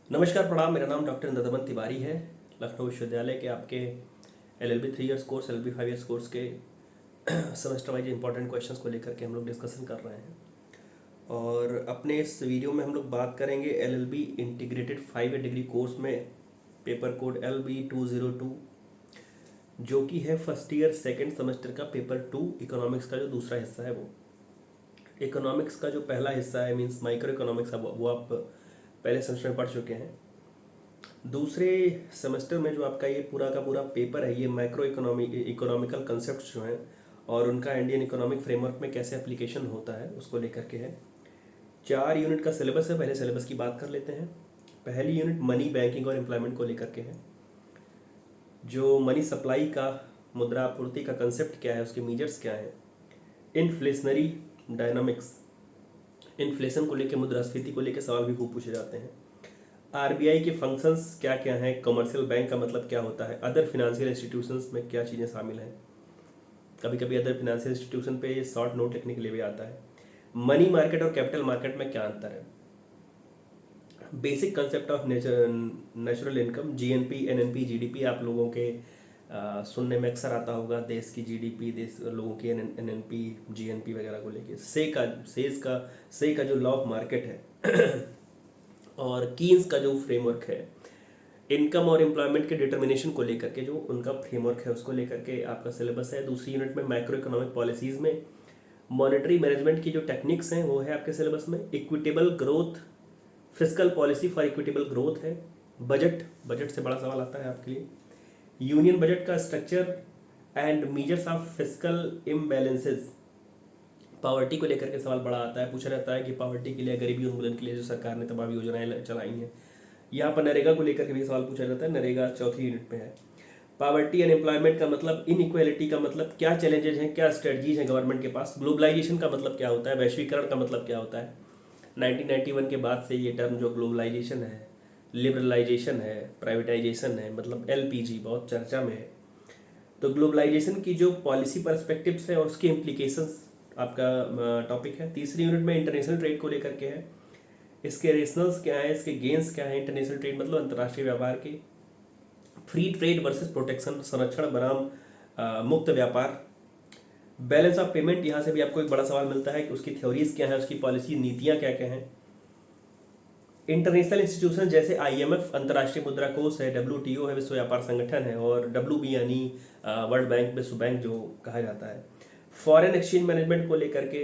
नमस्कार प्रणाम। मेरा नाम डॉक्टर नदमन तिवारी है। लखनऊ विश्वविद्यालय के आपके LLB 3 years course LLB 5 years course के सेमेस्टर वाइज इंपॉर्टेंट क्वेश्चंस को लेकर के हम लोग डिस्कशन कर रहे हैं। और अपने इस वीडियो में हम लोग बात करेंगे LLB integrated 5 year degree course में पेपर कोड LB202 जो कि है फर्स्ट ईयर सेकेंड सेमेस्टर का पेपर 2 इकोनॉमिक्स का जो दूसरा हिस्सा है। वो इकोनॉमिक्स का जो पहला हिस्सा है मीन्स माइक्रो इकोनॉमिक्स, वो आप पहले सेमेस्टर में पढ़ चुके हैं। दूसरे सेमेस्टर में जो आपका ये पूरा का पूरा पेपर है, ये मैक्रो इकोनॉमिकल कंसेप्ट जो हैं और उनका इंडियन इकोनॉमिक फ्रेमवर्क में कैसे एप्लीकेशन होता है उसको लेकर के है। 4 यूनिट का सिलेबस है। पहले सिलेबस की बात कर लेते हैं। पहली यूनिट मनी, बैंकिंग और एम्प्लॉयमेंट को लेकर के है। जो मनी सप्लाई का, मुद्रा आपूर्ति का कंसेप्ट क्या है, उसके मेजर्स क्या है, इन्फ्लेशनरी डायनामिक्स, इन्फ्लेशन को लेकर, मुद्रास्फीति को लेकर सवाल भी खूब पूछे जाते हैं। आरबीआई के फंक्शंस क्या क्या हैं, कमर्शियल बैंक का मतलब क्या होता है, अदर फिनेंशियल इंस्टीट्यूशंस में क्या चीज़ें शामिल हैं। कभी कभी अदर फिनेंशियल इंस्टीट्यूशन पे शॉर्ट नोट लिखने के लिए भी आता है। मनी मार्केट और कैपिटल मार्केट में क्या अंतर है। Basic concept of natural income, GNP, NNP, GDP आप लोगों के सुनने में अक्सर आता होगा। देश की जीडीपी, देश लोगों की एनएनपी, जीएनपी वगैरह को लेके। से का जो लॉ ऑफ मार्केट है और कीन्स का जो फ्रेमवर्क है, इनकम और एम्प्लॉयमेंट के डिटर्मिनेशन को लेकर के जो उनका फ्रेमवर्क है उसको लेकर के आपका सिलेबस है। दूसरी यूनिट में मैक्रो इकोनॉमिक पॉलिसीज़ में मॉनेटरी मैनेजमेंट की जो टेक्निक्स हैं वो है आपके सिलेबस में। Equitable growth, fiscal policy for equitable growth है। बजट से बड़ा सवाल आता है आपके लिए। यूनियन बजट का structure and measures of fiscal imbalances. Poverty को लेकर के सवाल बड़ा आता है, पूछा जाता है कि पावर्टी के लिए, गरीबी उन्मूलन के लिए जो सरकार ने तमाम योजनाएं चलाई हैं। यहाँ पर नरेगा को लेकर के भी सवाल पूछा जाता है। नरेगा चौथी यूनिट में है। पावर्टी एंड एम्प्लॉयमेंट का मतलब, इनइक्वालिटी का मतलब, क्या चैलेंजेस हैं, क्या स्ट्रेटजीज हैं गवर्नमेंट के पास। ग्लोबलाइजेशन का मतलब क्या होता है, वैश्वीकरण का मतलब क्या होता है। 1991 के बाद से ये टर्म जो ग्लोबलाइजेशन है, लिबरलाइजेशन है, प्राइवेटाइजेशन है, मतलब LPG बहुत चर्चा में है। तो ग्लोबलाइजेशन की जो पॉलिसी पर्सपेक्टिव्स है और उसके इम्प्लीकेशंस आपका टॉपिक है। तीसरी यूनिट में इंटरनेशनल ट्रेड को लेकर के है। इसके रेशनल्स क्या है, इसके गेंस क्या है। इंटरनेशनल ट्रेड मतलब अंतर्राष्ट्रीय व्यापार के। फ्री ट्रेड वर्सेस प्रोटेक्शन, संरक्षण बनाम मुक्त व्यापार। बैलेंस ऑफ पेमेंट, यहाँ से भी आपको एक बड़ा सवाल मिलता है कि उसकी थ्योरीज क्या है, उसकी पॉलिसी नीतियाँ क्या क्या हैं। इंटरनेशनल इंस्टीट्यूशन जैसे IMF अंतर्राष्ट्रीय मुद्रा कोष है, WTO है, विश्व व्यापार संगठन है, और WB यानी वर्ल्ड बैंक, विश्व बैंक जो कहा जाता है। फॉरेन एक्सचेंज मैनेजमेंट को लेकर के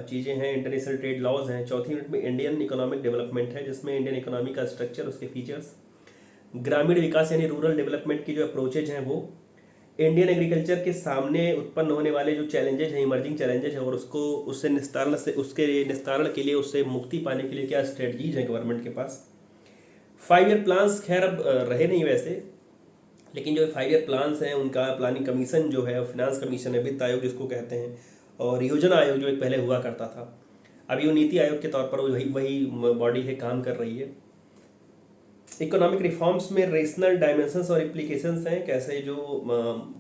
चीज़ें हैं। इंटरनेशनल ट्रेड लॉज हैं। चौथी यूनिट में इंडियन इकोनॉमिक डेवलपमेंट है, जिसमें इंडियन इकोनॉमी का स्ट्रक्चर, उसके फीचर्स। ग्रामीण विकास यानी रूरल डेवलपमेंट की जो अप्रोचेज हैं वो। इंडियन एग्रीकल्चर के सामने उत्पन्न होने वाले जो चैलेंजेज हैं, इमर्जिंग चैलेंजेज हैं, और उसके निस्तारण के लिए, उससे मुक्ति पाने के लिए क्या स्ट्रेटजीज हैं गवर्नमेंट के पास। 5 ईयर प्लान्स खैर अब रहे नहीं वैसे, लेकिन जो 5 ईयर प्लान्स हैं उनका प्लानिंग कमीशन जो है, फिनांस कमीशन है, वित्त आयोग जिसको कहते हैं, और योजना आयोग जो एक पहले हुआ करता था, अभी वो नीति आयोग के तौर पर वही बॉडी है, काम कर रही है। इकोनॉमिक रिफॉर्म्स में रेशनल डायमेंशंस और इम्प्लीकेशंस हैं, कैसे जो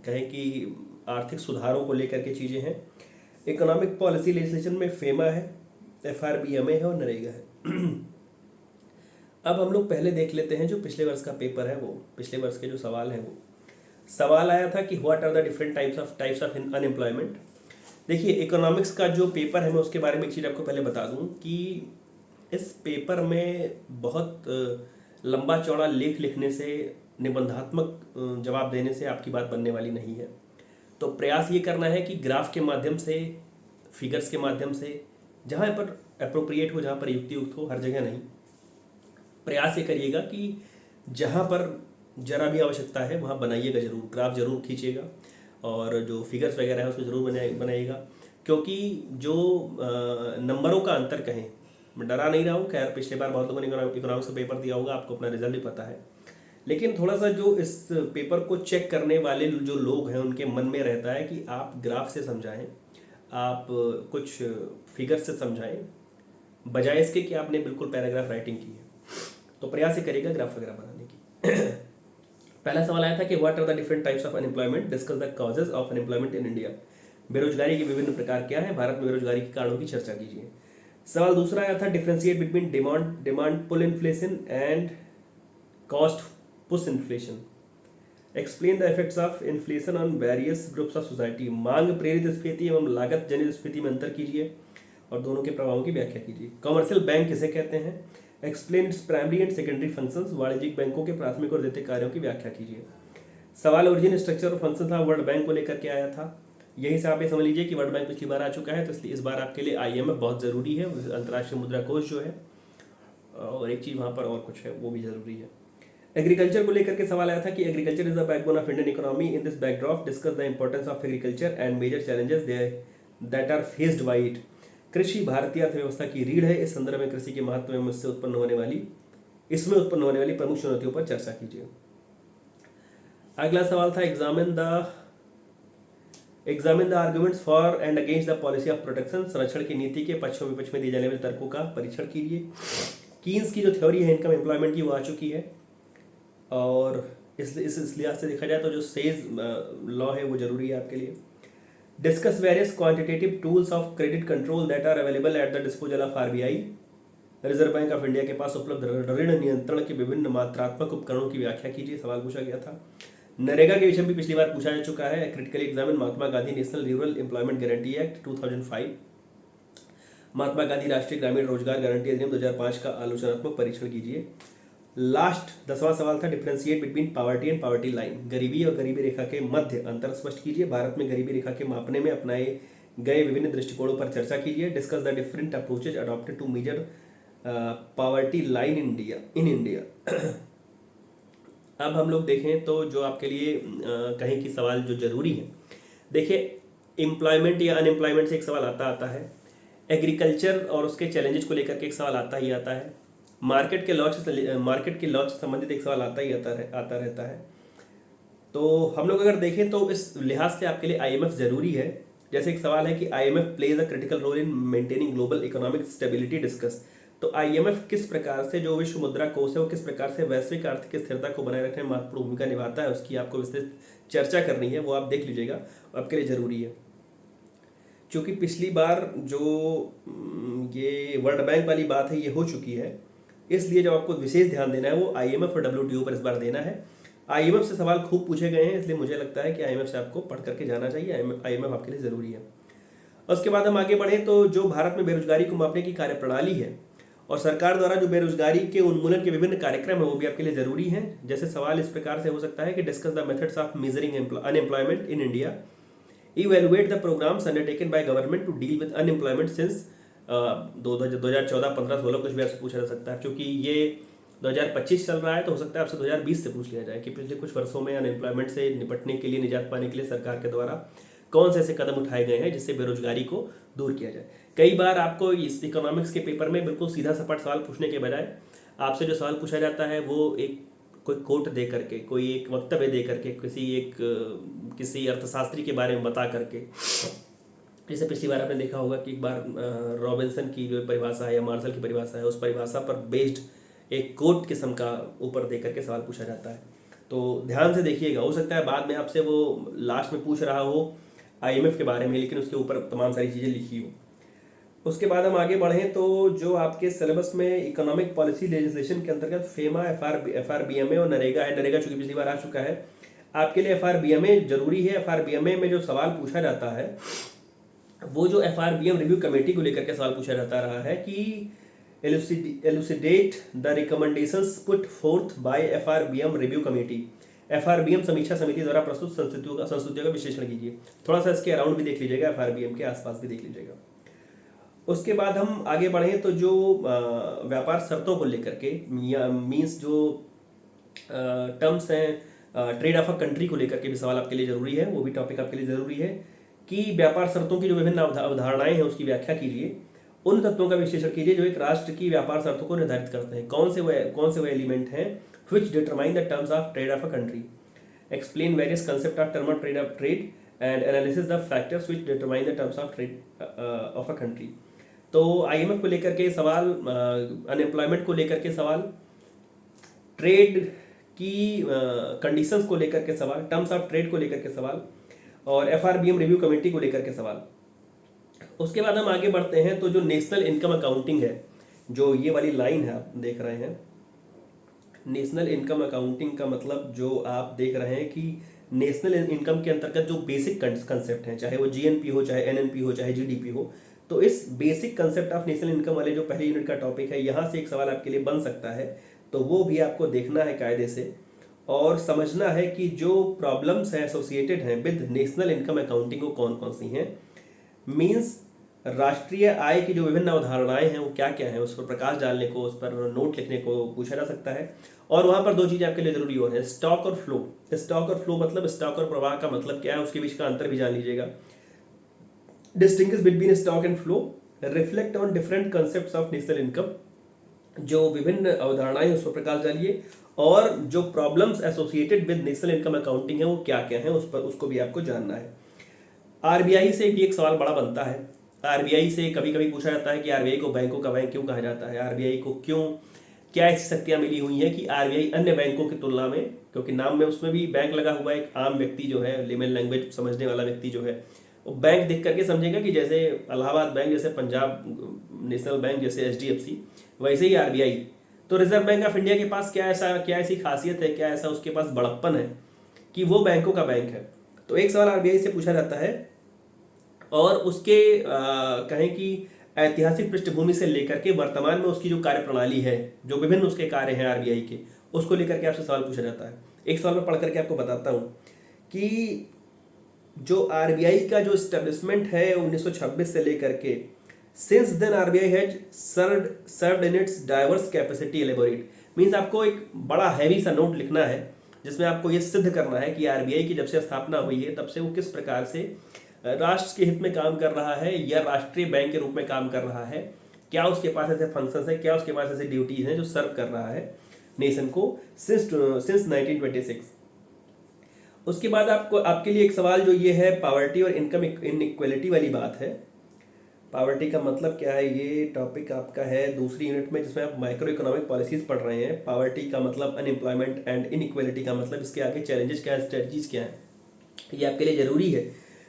कहें कि आर्थिक सुधारों को लेकर के चीज़ें हैं। इकोनॉमिक पॉलिसी लेजिस्लेशन में फेमा है, FRBMA है और नरेगा है। अब हम लोग पहले देख लेते हैं जो पिछले वर्ष का पेपर है, वो पिछले वर्ष के जो सवाल हैं वो सवाल आया था कि what are the different types of unemployment. देखिए, इकोनॉमिक्स का जो पेपर है मैं उसके बारे में एक चीज़ आपको पहले बता दूं कि इस पेपर में बहुत लंबा चौड़ा लेख लिखने से, निबंधात्मक जवाब देने से आपकी बात बनने वाली नहीं है। तो प्रयास ये करना है कि ग्राफ के माध्यम से, फिगर्स के माध्यम से, जहाँ पर अप्रोप्रिएट हो, जहाँ पर युक्तियुक्त हो, हर जगह नहीं। प्रयास ये करिएगा कि जहाँ पर जरा भी आवश्यकता है वहाँ बनाइएगा ज़रूर, ग्राफ ज़रूर खींचिएगा, और जो फिगर्स वगैरह है उसको ज़रूर बनाइएगा। क्योंकि जो नंबरों का अंतर कहें, मैं डरा नहीं रहा हूँ, खैर पिछले बार बहुत लोगों ने इकोनॉमिक्स का पेपर दिया होगा, आपको अपना रिजल्ट भी पता है, लेकिन थोड़ा सा जो इस पेपर को चेक करने वाले जो लोग हैं उनके मन में रहता है कि आप ग्राफ से समझाएं, आप कुछ फिगर से समझाएं, बजाय इसके कि आपने बिल्कुल पैराग्राफ राइटिंग की है। तो प्रयास ही करिएगा ग्राफ वगैरह बनाने की। पहला सवाल आया था कि what are the different types of unemployment, discuss the causes of unemployment in India. बेरोजगारी के विभिन्न प्रकार क्या है, भारत में बेरोजगारी के कारणों की चर्चा कीजिए। सवाल दूसरा आया था differentiate between demand pull inflation and cost push inflation, explain the effects of inflation on various groups of society, मांग प्रेरित स्फीति एवं लागत जनित स्फीति में अंतर कीजिए और दोनों के प्रभावों की व्याख्या कीजिए। कमर्शियल बैंक किसे कहते हैं, explain primary and secondary functions, वाणिज्यिक बैंकों के प्राथमिक और द्वितीयक कार्यों की व्याख्या कीजिए। सवाल ओरिजिन स्ट्रक्चर और फंक्शन था वर्ल्ड बैंक को लेकर के आया था। यही से आप ये समझ लीजिए कि वर्ल्ड बैंक पिछली बार आ चुका है, तो इसलिए इस बार आपके लिए IMF बहुत ज़रूरी है, अंतर्राष्ट्रीय मुद्रा कोष जो है, और एक चीज़ वहाँ पर और कुछ है वो भी ज़रूरी है। एग्रीकल्चर को लेकर के सवाल आया था कि agriculture is the backbone of Indian economy, in this backdrop discuss the importance of agriculture and major challenges that are faced by it. कृषि भारतीय अर्थव्यवस्था की रीढ़ है, इस संदर्भ में कृषि के महत्व में इसमें उत्पन्न होने वाली प्रमुख चुनौतियों पर चर्चा कीजिए। अगला सवाल था examine the arguments for and against the policy of protection, संरक्षण की नीति के पक्ष और विपक्ष में दिए जाने वाले तर्कों का परीक्षण कीजिए। कीन्स की जो थ्योरी है इनकम एम्प्लॉयमेंट की वो आ चुकी है, और इस लिहाज से देखा जाए तो जो सेज लॉ है वो जरूरी है आपके लिए। Discuss various quantitative tools of credit control that are available at the disposal of RBI, reserve bank of India के पास उपलब्ध ऋण नियंत्रण के विभिन्न मात्रात्मक उपकरणों की व्याख्या कीजिए, सवाल पूछा गया था। नरेगा के विषय में भी पिछली बार पूछा जा चुका है, critically examine Mahatma Gandhi National Rural Employment Guarantee Act 2005, Mahatma Gandhi राष्ट्रीय ग्रामीण रोजगार गारंटी अधिनियम 2005 का आलोचनात्मक परीक्षण कीजिए। लास्ट 10वां सवाल था differentiate between poverty and poverty line, गरीबी और गरीबी रेखा के मध्य अंतर स्पष्ट कीजिए। भारत में गरीबी रेखा के मापने में अपनाए गए विभिन्न दृष्टिकोणों पर चर्चा कीजिए। Discuss the different approaches adopted to measure poverty line in India. अब हम लोग देखें तो जो आपके लिए कहीं की सवाल जो जरूरी है, देखिए एम्प्लॉयमेंट या अनएम्प्लॉयमेंट से एक सवाल आता है, एग्रीकल्चर और उसके चैलेंजेस को लेकर के एक सवाल आता है, मार्केट के लॉ से संबंधित एक सवाल आता रहता है। तो हम लोग अगर देखें तो इस लिहाज से आपके लिए IMF ज़रूरी है। जैसे एक सवाल है कि IMF plays a critical role in maintaining global economic stability, discuss. तो IMF किस प्रकार से, जो विश्व मुद्रा कोष है वो किस प्रकार से वैश्विक आर्थिक स्थिरता को बनाए रखने में महत्वपूर्ण भूमिका निभाता है, उसकी आपको विस्तृत चर्चा करनी है, वो आप देख लीजिएगा, आपके लिए ज़रूरी है। क्योंकि पिछली बार जो ये वर्ल्ड बैंक वाली बात है ये हो चुकी है, इसलिए जब आपको विशेष ध्यान देना है वो IMF और WTO पर इस बार देना है। IMF से सवाल खूब पूछे गए हैं, इसलिए मुझे लगता है कि IMF से आपको पढ़ करके जाना चाहिए, IMF आपके लिए ज़रूरी है। उसके बाद हम आगे बढ़ें तो जो भारत में बेरोजगारी को मापने की कार्यप्रणाली है और सरकार द्वारा जो बेरोजगारी के उन्मूलन के विभिन्न कार्यक्रम है वो भी आपके लिए ज़रूरी हैं। जैसे सवाल इस प्रकार से हो सकता है कि discuss the methods of measuring unemployment in India, evaluate the programmes undertaken by government to deal with unemployment since 2014, 15, 16 कुछ भी आपसे पूछा जा सकता है। क्योंकि ये 2025 चल रहा है तो हो सकता है आपसे 2020 से पूछ लिया जाए कि पिछले कुछ वर्षों में अनएम्प्लॉयमेंट से निपटने के लिए, निजात पाने के लिए सरकार के द्वारा कौन से ऐसे कदम उठाए गए हैं जिससे बेरोजगारी को दूर किया जाए। कई बार आपको इस इकोनॉमिक्स के पेपर में बिल्कुल सीधा सपाट सवाल पूछने के बजाय आपसे जो सवाल पूछा जाता है वो एक कोई कोट दे करके, कोई एक वक्तव्य दे करके, किसी अर्थशास्त्री के बारे में बता करके, जैसे पिछली बार आपने देखा होगा कि एक बार रॉबिन्सन की जो परिभाषा है या मार्शल की परिभाषा है उस परिभाषा पर बेस्ड एक कोट किस्म का ऊपर दे करके सवाल पूछा जाता है। तो ध्यान से देखिएगा, हो सकता है बाद में आपसे वो लास्ट में पूछ रहा हो IMF के बारे में, लेकिन उसके ऊपर तमाम सारी चीज़ें लिखी हो। उसके बाद हम आगे बढ़ें तो जो आपके सिलेबस में इकोनॉमिक पॉलिसी लेजिस्लेशन के अंतर्गत FEMA, FRBMA और नरेगा है। नरेगा चूंकि पिछली बार आ चुका है, आपके लिए FRBMA जरूरी है। FRBMA में जो सवाल पूछा जाता है वो जो FRBM रिव्यू कमेटी को लेकर के सवाल पूछा जाता रहा है कि elucidate the recommendations put forth by FRBM review committee, FRBM समीक्षा समिति द्वारा प्रस्तुत संस्तुतियों का विश्लेषण कीजिए। थोड़ा सा इसके अराउंड भी देख लीजिएगा, FRBM के आसपास भी देख लीजिएगा। उसके बाद हम आगे बढ़ें तो जो व्यापार शर्तों को लेकर के या मीन्स जो टर्म्स हैं ट्रेड ऑफ अ कंट्री को लेकर के भी सवाल आपके लिए ज़रूरी है, वो भी टॉपिक आपके लिए ज़रूरी है कि व्यापार शर्तों की जो विभिन्न अवधारणाएं हैं उसकी व्याख्या कीजिए। उन तत्वों का विश्लेषण कीजिए जो एक राष्ट्र की व्यापार शर्तों को निर्धारित करते हैं। कौन से वो एलिमेंट हैं which determine the terms of trade of a country, explain various concepts of term of trade and analysis the factors which determine the terms of trade of a country। तो IMF को लेकर के सवाल, unemployment को लेकर के सवाल, trade की कंडीशंस को लेकर के सवाल, टर्म्स ऑफ ट्रेड को लेकर के सवाल और FRBM रिव्यू कमेटी को लेकर के सवाल। उसके बाद हम आगे बढ़ते हैं तो जो नेशनल इनकम अकाउंटिंग है, जो ये वाली लाइन है आप देख रहे हैं, नेशनल इनकम अकाउंटिंग का मतलब जो आप देख रहे हैं कि नेशनल इनकम के अंतर्गत जो बेसिक कंसेप्ट हैं, चाहे वो जीएनपी हो, चाहे एनएनपी हो, चाहे जीडीपी हो, तो इस basic concept of national income वाले जो पहले यूनिट का टॉपिक है, यहाँ से एक सवाल आपके लिए बन सकता है। तो वो भी आपको देखना है कायदे से और समझना है कि जो प्रॉब्लम्स हैं एसोसिएटेड हैं विद नेशनल इनकम अकाउंटिंग वो कौन कौन सी हैं। मीन्स राष्ट्रीय आय की जो विभिन्न अवधारणाएं हैं वो क्या क्या हैं, उस पर प्रकाश डालने को, उस पर नोट लिखने को पूछा जा सकता है। और वहाँ पर दो चीज़ें आपके लिए जरूरी और है, स्टॉक और फ्लो। स्टॉक और फ्लो मतलब स्टॉक और प्रवाह का मतलब क्या है, उसके बीच का अंतर भी जान लीजिएगा। Distinguish between stock and flow, reflect on different concepts of national income, जो विभिन्न अवधारणाएं उस पर प्रकाश डालिए, और जो problems associated with national income accounting है वो क्या क्या है उस पर, उसको भी आपको जानना है। आरबीआई से भी एक सवाल बड़ा बनता है। आरबीआई से कभी कभी पूछा जाता है कि आरबीआई को बैंकों का बैंक क्यों कहा जाता है, आरबीआई को क्यों, क्या ऐसी शक्तियां मिली हुई हैं कि आरबीआई अन्य बैंकों की तुलना में, क्योंकि नाम में उसमें भी बैंक लगा हुआ है, एक आम व्यक्ति जो है, लेमन लैंग्वेज समझने वाला व्यक्ति जो है, वो बैंक देख करके समझेगा कि जैसे इलाहाबाद बैंक, जैसे पंजाब नेशनल बैंक, जैसे एचडीएफसी, वैसे ही आरबीआई। तो रिजर्व बैंक ऑफ इंडिया के पास क्या ऐसी खासियत है, क्या ऐसा उसके पास बड़प्पन है कि वो बैंकों का बैंक है। तो एक सवाल आरबीआई से पूछा जाता है और उसके कहें कि ऐतिहासिक पृष्ठभूमि से लेकर के वर्तमान में उसकी जो कार्य प्रणाली है, जो विभिन्न उसके कार्य हैं आरबीआई के, उसको लेकर के आपसे सवाल पूछा जाता है। एक सवाल मैं पढ़ करके आपको बताता हूँ कि जो आरबीआई का जो एस्टेब्लिशमेंट है 1926 से लेकर के, since then RBI has served in its diverse capacity elaborate. Means आपको एक बड़ा हैवी सा नोट लिखना है जिसमें आपको ये सिद्ध करना है कि आरबीआई की जब से स्थापना हुई है तब से वो किस प्रकार से राष्ट्र के हित में काम कर रहा है या राष्ट्रीय बैंक के रूप में काम कर रहा है, क्या उसके पास ऐसे फंक्शंस है, क्या उसके पास ऐसे ड्यूटीज हैं जो सर्व कर रहा है नेशन को सिंस 1926। उसके बाद आपको आपके लिए एक सवाल जो ये है, पावर्टी और इनकम इनइक्वालिटी वाली बात है। पावर्टी का मतलब क्या है, ये टॉपिक आपका है दूसरी यूनिट में जिसमें आप माइक्रो इकोनॉमिक पॉलिसीज पढ़ रहे हैं। पावर्टी का मतलब अनएम्प्लॉयमेंट एंड इनइक्वालिटी का मतलब इसके आगे चैलेंजेस क्या है, स्ट्रेटजीज क्या है, ये आपके लिए जरूरी है।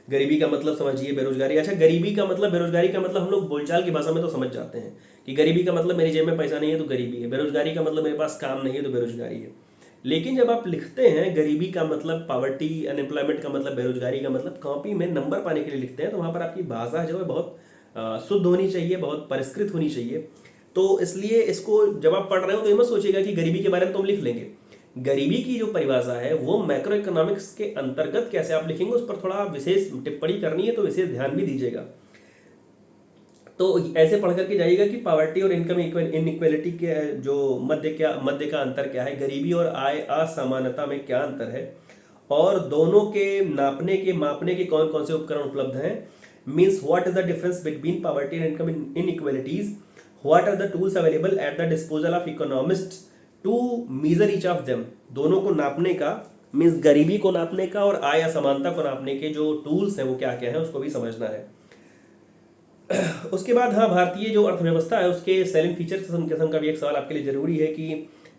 गरीबी का मतलब समझिए, बेरोजगारी। अच्छा, गरीबी का मतलब, बेरोजगारी का मतलब हम लोग बोलचाल की भाषा में तो समझ जाते हैं कि गरीबी का मतलब मेरी जेब में पैसा नहीं है तो गरीबी है, बेरोजगारी का मतलब मेरे पास काम नहीं है तो बेरोजगारी है। लेकिन जब आप लिखते हैं गरीबी का मतलब पावर्टी, अनएम्प्लॉयमेंट का मतलब बेरोजगारी का मतलब, कॉपी में नंबर पाने के लिए लिखते हैं, तो वहाँ पर आपकी भाषा जो है बहुत शुद्ध होनी चाहिए, बहुत परिष्कृत होनी चाहिए। तो इसलिए इसको जब आप पढ़ रहे हो तो ये मत सोचिएगा कि गरीबी के बारे में तो हम लिख लेंगे। गरीबी की जो परिभाषा है वो मैक्रो इकोनॉमिक्स के अंतर्गत कैसे आप लिखेंगे उस पर थोड़ा विशेष टिप्पणी करनी है, तो विशेष ध्यान भी दीजिएगा। तो ऐसे पढ़ करके जाइएगा कि पावर्टी और इनकम इनइक्वालिटी के जो मध्य का अंतर क्या है, गरीबी और आय असमानता में क्या अंतर है, और दोनों के मापने के कौन कौन से उपकरण उपलब्ध हैं। Means what is the difference between poverty and income inequalities, what are the tools available at the disposal of economist to measure each of them. दोनों को नापने का, मीन्स गरीबी को नापने का और आय असमानता को नापने के जो टूल्स हैं वो क्या क्या है उसको भी समझना है। उसके बाद हाँ, भारतीय जो अर्थव्यवस्था है उसके सेलिंग फीचर किस्म का भी एक सवाल आपके लिए जरूरी है कि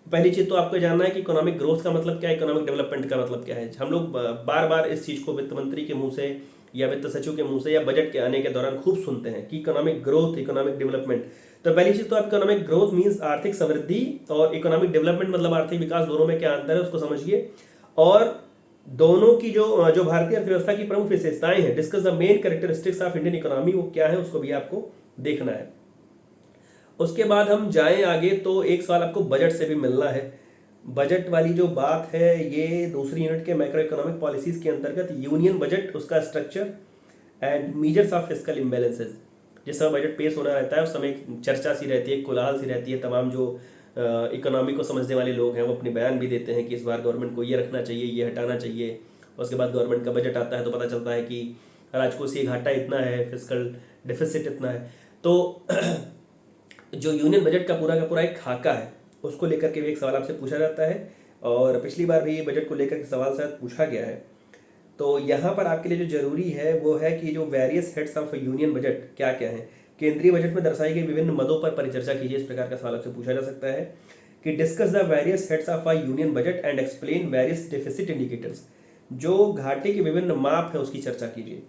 पहली चीज तो आपको जानना है कि इकोनॉमिक ग्रोथ का मतलब क्या है, इकोनॉमिक डेवलपमेंट का मतलब क्या है। हम लोग बार बार इस चीज को वित्त मंत्री के मुंह से या वित्त सचिव के मुंह से या बजट के आने के दौरान खूब सुनते हैं कि इकोनॉमिक ग्रोथ, इकोनॉमिक डेवलपमेंट। तो पहली चीज तो आप इकोनॉमिक ग्रोथ मीन्स आर्थिक समृद्धि, और इकोनॉमिक डेवलपमेंट मतलब आर्थिक विकास, दोनों में क्या अंतर है उसको समझिए। और दोनों की जो भारतीय अर्थव्यवस्था की प्रमुख विशेषताएं हैं, discuss the main characteristics of Indian economy, वो क्या है उसको भी आपको देखना है। उसके बाद हम जाएं आगे तो एक सवाल आपको बजट से भी मिलना है। बजट वाली जो बात है ये दूसरी यूनिट के मैक्रो इकोनॉमिक पॉलिसीज के अंतर्गत यूनियन बजट, उसका structure and measures of fiscal imbalances, जिस समय बजट पेश होना रहता है उस समय चर्चा सी रहती है, कोलाहल सी रहती है। तमाम जो इकोनॉमी को समझने वाले लोग हैं वो अपने बयान भी देते हैं कि इस बार गवर्नमेंट को ये रखना चाहिए, ये हटाना चाहिए। उसके बाद गवर्नमेंट का बजट आता है तो पता चलता है कि राजकोषीय घाटा इतना है, फिस्कल डेफिसिट इतना है। तो जो यूनियन बजट का पूरा एक खाका है उसको लेकर के भी एक सवाल आपसे पूछा जाता है, और पिछली बार भी बजट को लेकर के सवाल शायद पूछा गया है। तो यहाँ पर आपके लिए जो जरूरी है वो है कि जो various heads of union budget क्या क्या है, केंद्रीय बजट में दर्शाई गई विभिन्न मदों पर परिचर्चा कीजिए। इस प्रकार का सवाल आपसे पूछा जा सकता है कि discuss the various heads of a union budget and explain various deficit indicators, जो घाटे के विभिन्न माप है उसकी चर्चा कीजिए।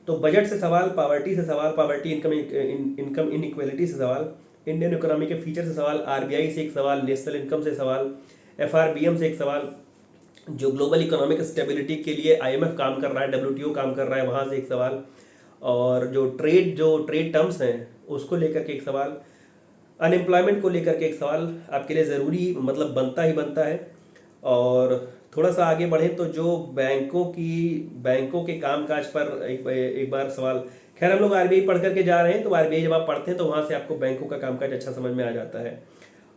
तो बजट से सवाल, पावर्टी से सवाल, पावर्टी इनकम इनइक्वालिटी से सवाल, इंडियन इकोनॉमी के फीचर से सवाल, आरबीआई से एक सवाल, नेशनल इनकम से सवाल, FRBM से एक सवाल, जो ग्लोबल इकोनॉमिक स्टेबिलिटी के लिए IMF काम कर रहा है, WTO काम कर रहा है, वहाँ से एक सवाल, और जो ट्रेड टर्म्स हैं उसको लेकर के एक सवाल, अनएम्प्लॉयमेंट को लेकर के एक सवाल आपके लिए ज़रूरी मतलब बनता ही बनता है। और थोड़ा सा आगे बढ़ें तो जो बैंकों के कामकाज पर एक बार सवाल, खैर हम लोग RBI पढ़ करके जा रहे हैं, तो RBI जब आप पढ़ते हैं तो वहाँ से आपको बैंकों का कामकाज अच्छा समझ में आ जाता है।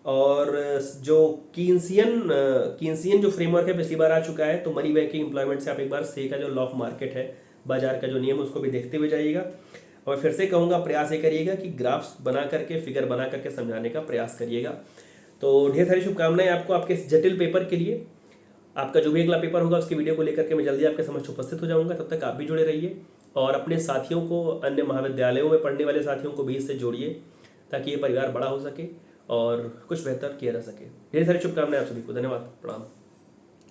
और जो कीन्सियन जो फ्रेमवर्क है पिछली बार आ चुका है, तो मनी बैंकिंग एम्प्लॉयमेंट से आप एक बार से का जो लॉ ऑफ मार्केट है, बाजार का जो नियम, उसको भी देखते हुए जाइएगा। और फिर से कहूँगा, प्रयास ये करिएगा कि ग्राफ्स बना करके, फिगर बना करके समझाने का प्रयास करिएगा। तो ढेर सारी शुभकामनाएं आपको आपके इस जटिल पेपर के लिए। आपका जो भी अगला पेपर होगा उसकी वीडियो को लेकर के मैं जल्दी आपके समक्ष उपस्थित हो जाऊंगा। तब तक आप भी जुड़े रहिए और अपने साथियों को, अन्य महाविद्यालयों में पढ़ने वाले साथियों को भी इससे जोड़िए, ताकि ये परिवार बड़ा हो सके और कुछ बेहतर किया जा सके। ढेर सारी शुभकामनाएं आप सभी को। धन्यवाद, प्रणाम।